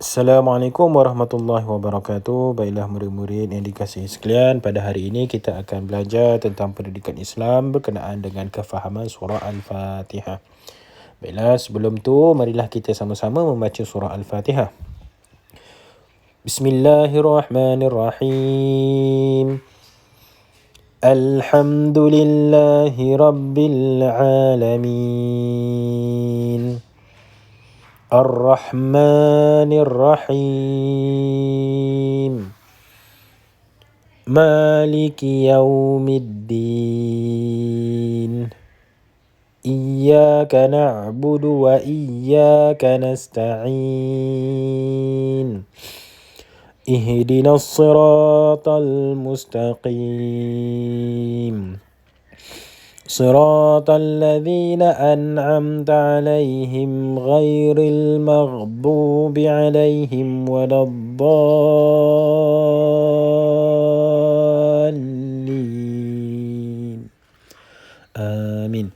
Assalamualaikum warahmatullahi wabarakatuh. Baiklah murid-murid yang dikasihi sekalian, pada hari ini kita akan belajar tentang pendidikan Islam berkenaan dengan kefahaman surah Al-Fatihah. Baiklah, sebelum tu marilah kita sama-sama membaca surah Al-Fatihah. Bismillahirrahmanirrahim. Alhamdulillahi rabbil alamin. الرحمن الرحيم مالك يوم الدين إياك نعبد وإياك نستعين اهدنا الصراط المستقيم صراط الذين أنعمت عليهم غير المغضوب عليهم ولا الضالين آمين.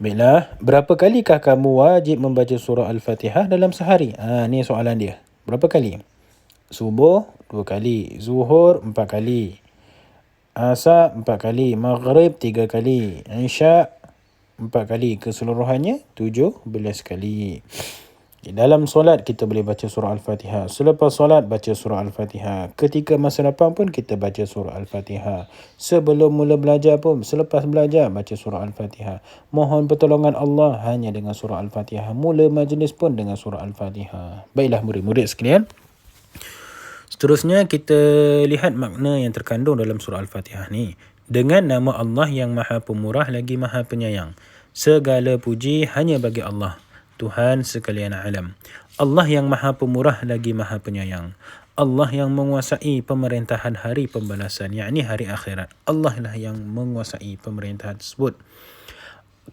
Baiklah, berapa kalikah kamu wajib membaca surah Al-Fatihah dalam sehari? Ni soalan dia. Berapa kali? Subuh 2 kali, Zuhur 4 kali, Asar 4 kali, Maghrib 3 kali, Isya 4 kali, keseluruhannya 17 kali. Dalam solat kita boleh baca surah Al-Fatihah. Selepas solat baca surah Al-Fatihah. Ketika masa datang pun kita baca surah Al-Fatihah. Sebelum mula belajar pun, selepas belajar baca surah Al-Fatihah. Mohon pertolongan Allah hanya dengan surah Al-Fatihah. Mula majlis pun dengan surah Al-Fatihah. Baiklah murid-murid sekalian, seterusnya kita lihat makna yang terkandung dalam surah Al-Fatihah ni. Dengan nama Allah yang Maha Pemurah lagi Maha Penyayang. Segala puji hanya bagi Allah, Tuhan sekalian alam. Allah yang Maha Pemurah lagi Maha Penyayang. Allah yang menguasai pemerintahan hari pembalasan, yakni hari akhirat. Allah lah yang menguasai pemerintahan tersebut.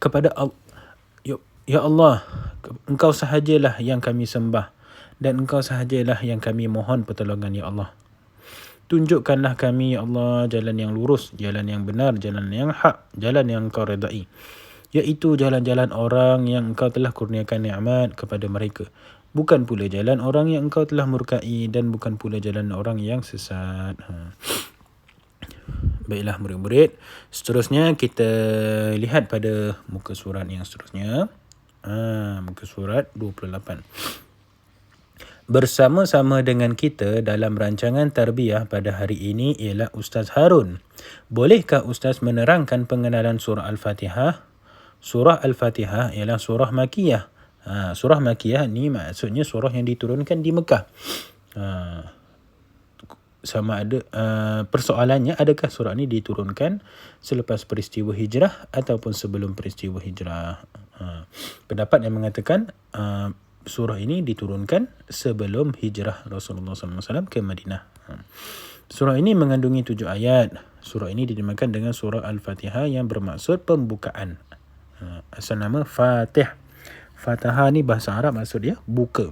Kepada Ya Allah, Engkau sahajalah yang kami sembah dan Engkau sahajalah yang kami mohon pertolongan, Ya Allah. Tunjukkanlah kami, Ya Allah, jalan yang lurus, jalan yang benar, jalan yang hak, jalan yang Engkau redai, iaitu jalan-jalan orang yang Engkau telah kurniakan nikmat kepada mereka, bukan pula jalan orang yang Engkau telah murkai, dan bukan pula jalan orang yang sesat. Baiklah murid-murid, seterusnya kita lihat pada muka surat yang seterusnya. Muka surat 28. Bersama-sama dengan kita dalam rancangan tarbiyah pada hari ini ialah Ustaz Harun. Bolehkah Ustaz menerangkan pengenalan surah Al-Fatihah? Surah Al-Fatihah ialah surah Makiyah. Surah Makiyah ni maksudnya surah yang diturunkan di Mekah. Sama ada persoalannya, adakah surah ni diturunkan selepas peristiwa hijrah ataupun sebelum peristiwa hijrah? Pendapat yang mengatakan surah ini diturunkan sebelum hijrah Rasulullah SAW ke Madinah. Surah ini mengandungi 7 ayat. Surah ini dinamakan dengan surah Al-Fatihah yang bermaksud pembukaan. Asal nama Fatih. Fatihah ni bahasa Arab, maksud dia buka.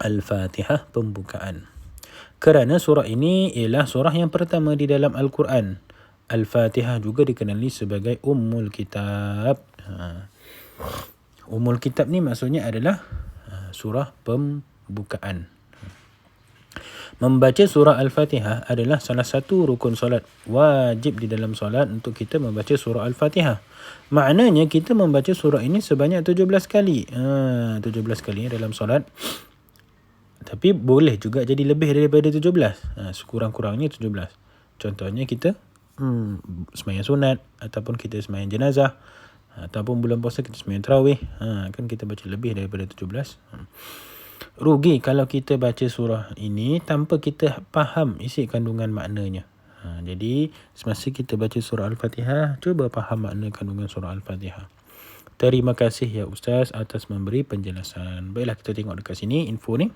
Al-Fatihah, pembukaan. Kerana surah ini ialah surah yang pertama di dalam Al-Quran. Al-Fatihah juga dikenali sebagai Ummul Kitab. Ummul Kitab ni maksudnya adalah surah pembukaan. Membaca surah Al-Fatihah adalah salah satu rukun solat. Wajib di dalam solat untuk kita membaca surah Al-Fatihah. Maknanya kita membaca surah ini sebanyak 17 kali. 17 kali dalam solat. Tapi boleh juga jadi lebih daripada 17. Sekurang-kurangnya 17. Contohnya kita sembahyang sunat, ataupun kita sembahyang jenazah, ataupun bulan puasa kita sembahyang tarawih. Kan kita baca lebih daripada 17. Rugi kalau kita baca surah ini tanpa kita faham isi kandungan maknanya. Jadi semasa kita baca surah Al-Fatihah, cuba faham makna kandungan surah Al-Fatihah. Terima kasih ya Ustaz atas memberi penjelasan. Baiklah, kita tengok dekat sini info ni.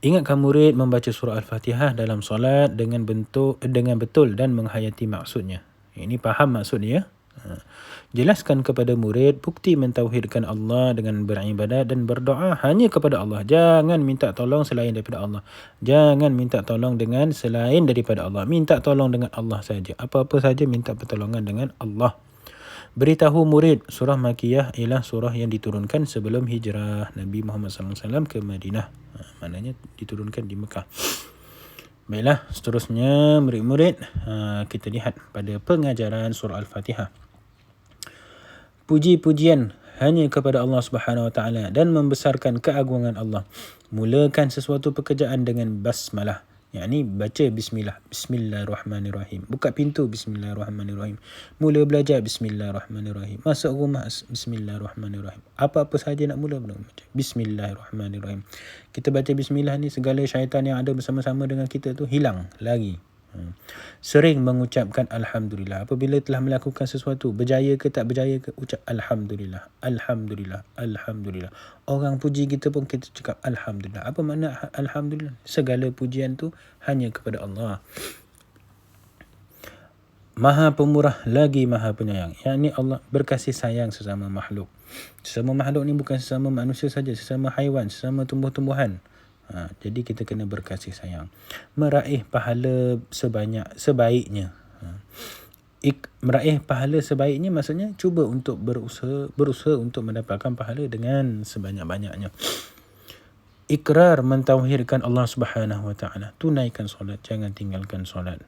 Ingatkan murid membaca surah Al-Fatihah dalam solat dengan betul dan menghayati maksudnya. Ini faham maksudnya. Jelaskan kepada murid bukti mentauhidkan Allah dengan beribadat dan berdoa hanya kepada Allah. Jangan minta tolong selain daripada Allah. Jangan minta tolong dengan selain daripada Allah. Minta tolong dengan Allah saja. Apa-apa saja minta pertolongan dengan Allah. Beritahu murid, surah Makiyah ialah surah yang diturunkan sebelum hijrah Nabi Muhammad SAW ke Madinah. Maknanya diturunkan di Mekah. Baiklah, seterusnya murid-murid, kita lihat pada pengajaran surah Al-Fatihah. Puji-pujian hanya kepada Allah Subhanahu Wa Taala dan membesarkan keagungan Allah. Mulakan sesuatu pekerjaan dengan basmalah, yakni baca bismillah, bismillahirrahmanirrahim. Buka pintu, bismillahirrahmanirrahim. Mula belajar, bismillahirrahmanirrahim. Masuk rumah, bismillahirrahmanirrahim. Apa-apa sahaja nak mula, baca bismillahirrahmanirrahim. Kita baca bismillah ni, segala syaitan yang ada bersama-sama dengan kita tu hilang, lari. Sering mengucapkan Alhamdulillah. Apabila telah melakukan sesuatu, berjaya ke tak berjaya ke, ucap Alhamdulillah, Alhamdulillah, Alhamdulillah. Orang puji kita pun kita cakap Alhamdulillah. Apa makna Alhamdulillah? Segala pujian tu hanya kepada Allah. Maha pemurah lagi maha penyayang. Yang ni Allah berkasih sayang sesama makhluk. Sesama makhluk ni bukan sesama manusia saja, sesama haiwan, sesama tumbuh-tumbuhan. Jadi kita kena berkasih sayang. Meraih pahala sebaiknya. Meraih pahala sebaiknya maksudnya cuba untuk berusaha untuk mendapatkan pahala dengan sebanyak-banyaknya. Ikrar mentauhidkan Allah Subhanahu Wa Taala. Tunaikan solat, jangan tinggalkan solat.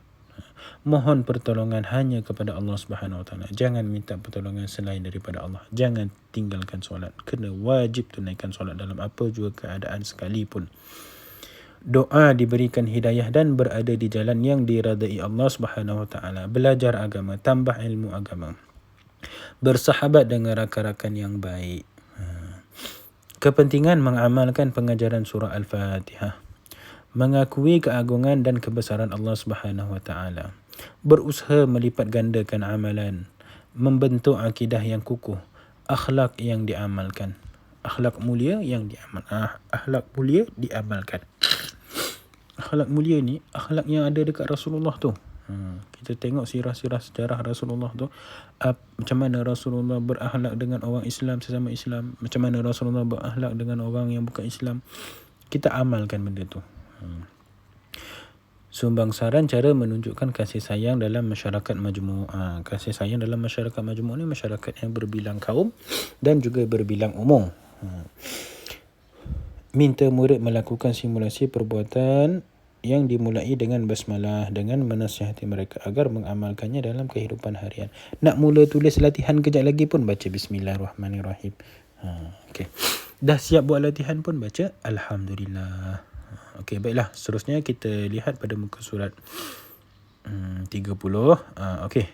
Mohon pertolongan hanya kepada Allah Subhanahu Wa Taala. Jangan minta pertolongan selain daripada Allah. Jangan tinggalkan solat. Kena wajib tunaikan solat dalam apa juga keadaan sekalipun. Doa diberikan hidayah dan berada di jalan yang diradai Allah Subhanahu Wa Taala. Belajar agama, tambah ilmu agama. Bersahabat dengan rakan-rakan yang baik. Kepentingan mengamalkan pengajaran surah Al-Fatihah. Mengakui keagungan dan kebesaran Allah Subhanahu Wa Taala. Berusaha melipat gandakan amalan, membentuk akidah yang kukuh, akhlak yang diamalkan. Akhlak mulia yang diamalkan. Akhlak mulia ni akhlak yang ada dekat Rasulullah tu. Kita tengok sirah-sirah sejarah Rasulullah tu, macam mana Rasulullah berakhlak dengan orang Islam, sesama Islam, macam mana Rasulullah berakhlak dengan orang yang bukan Islam. Kita amalkan benda tu. Sumbangsaran cara menunjukkan kasih sayang dalam masyarakat majmuk. Kasih sayang dalam masyarakat majmuk ni masyarakat yang berbilang kaum dan juga berbilang umum. Minta murid melakukan simulasi perbuatan yang dimulai dengan basmalah dengan menasihati mereka agar mengamalkannya dalam kehidupan harian. Nak mula tulis latihan kejap lagi pun baca bismillahirrahmanirrahim. Okay. Dah siap buat latihan pun baca Alhamdulillah. Okey, baiklah. Seterusnya kita lihat pada muka surat 30. Okey.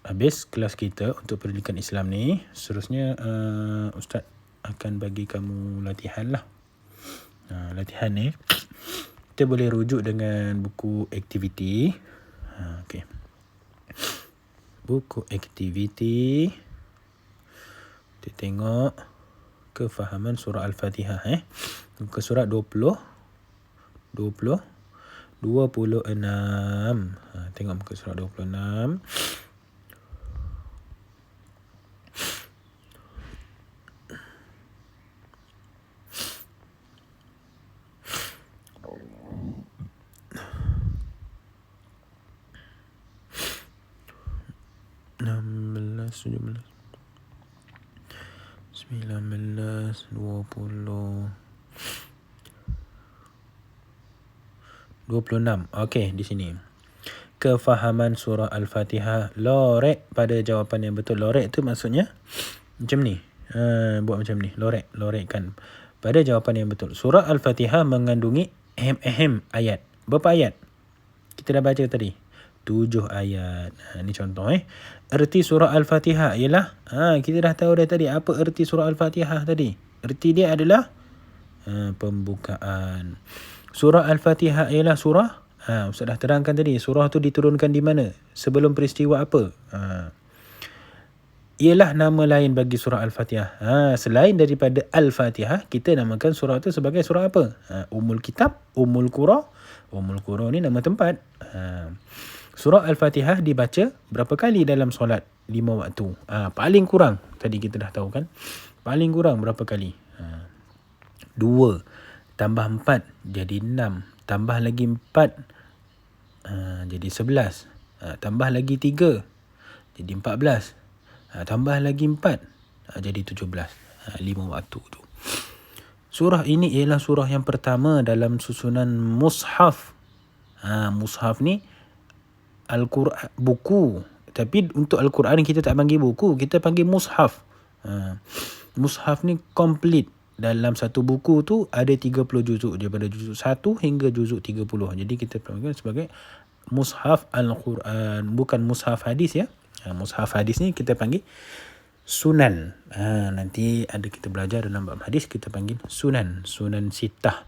Habis kelas kita untuk pendidikan Islam ni. Seterusnya Ustaz akan bagi kamu latihan lah. Latihan ni kita boleh rujuk dengan buku aktiviti. Okey. Buku aktiviti. Kita tengok kefahaman surah Al-Fatihah. Muka surat 26. Tengok muka surat 26. Belas, 19, 20, 26. Okey, di sini. Kefahaman surah Al-Fatihah. Lorek pada jawapan yang betul. Lorek tu maksudnya macam ni. Buat macam ni. Lorekkan. Pada jawapan yang betul. Surah Al-Fatihah mengandungi ayat. Berapa ayat? Kita dah baca tadi. 7 ayat. Ini contoh. Erti surah Al-Fatihah ialah, kita dah tahu dah tadi apa erti surah Al-Fatihah tadi. Erti dia adalah pembukaan. Surah Al-Fatihah ialah surah, Ustaz dah terangkan tadi, surah tu diturunkan di mana? Sebelum peristiwa apa? Ialah nama lain bagi surah Al-Fatihah. Selain daripada Al-Fatihah, kita namakan surah tu sebagai surah apa? Ummul Kitab, Ummul Qura. Ummul Qura ni nama tempat. Surah Al-Fatihah dibaca berapa kali dalam solat? 5 waktu. Paling kurang, tadi kita dah tahu kan? Paling kurang berapa kali? 2 tambah 4 jadi 6. Tambah lagi 4 jadi 11. Tambah lagi 3. Jadi 14. Tambah lagi 4. Jadi 17. 5 waktu tu. Surah ini ialah surah yang pertama dalam susunan mushaf. Mushaf ni Al-Quran, buku. Tapi untuk Al-Quran kita tak panggil buku, kita panggil mushaf. Mushaf ni complete. Dalam satu buku tu ada 30 juzuk, daripada juzuk 1 hingga juzuk 30. Jadi kita panggil sebagai mushaf Al-Quran, bukan mushaf hadis ya. Mushaf hadis ni kita panggil sunan. Nanti ada kita belajar dalam bab hadis, kita panggil sunan sittah.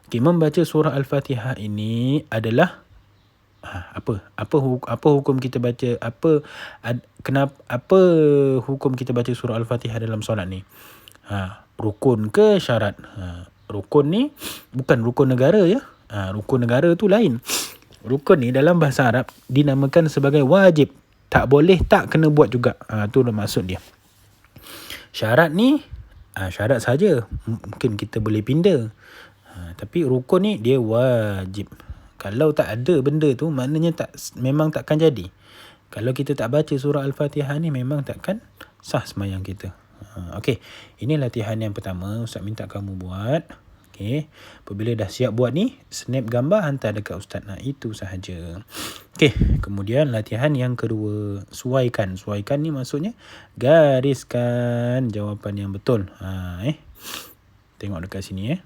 Okay, membaca surah Al-Fatihah ini adalah apa hukum kita baca, apa hukum kita baca surah Al-Fatihah dalam solat ni? Rukun ke syarat? Rukun ni bukan rukun negara ya. Rukun negara tu lain. Rukun ni dalam bahasa Arab dinamakan sebagai wajib. Tak boleh, tak kena buat juga. Tu maksud dia. Syarat ni syarat saja. Mungkin kita boleh pindah. Tapi rukun ni dia wajib. Kalau tak ada benda tu, maknanya memang takkan jadi. Kalau kita tak baca surah Al-Fatihah ni, memang takkan sah sembahyang kita. Okey, ini latihan yang pertama. Ustaz minta kamu buat. Okey, apabila dah siap buat ni, snap gambar hantar dekat Ustaz. Itu sahaja. Okey, kemudian latihan yang kedua, suaikan. Suaikan ni maksudnya gariskan jawapan yang betul. Tengok dekat sini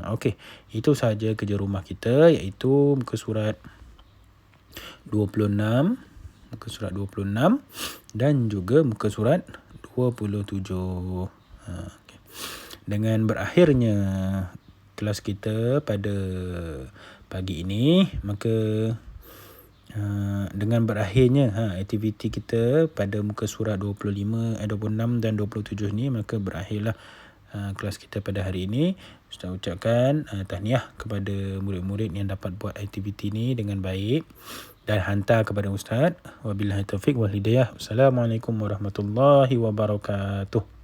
Okey, itu sahaja kerja rumah kita, iaitu muka surat 26, dan juga muka surat 27. Okay. Dengan berakhirnya kelas kita pada pagi ini, maka dengan berakhirnya aktiviti kita pada muka surat 26 dan 27 ni, maka berakhirlah kelas kita pada hari ini. Ustaz ucapkan tahniah kepada murid-murid yang dapat buat aktiviti ni dengan baik dan hantar kepada Ustaz. Wabillahi taufiq wal hidayah. Assalamualaikum warahmatullahi wabarakatuh.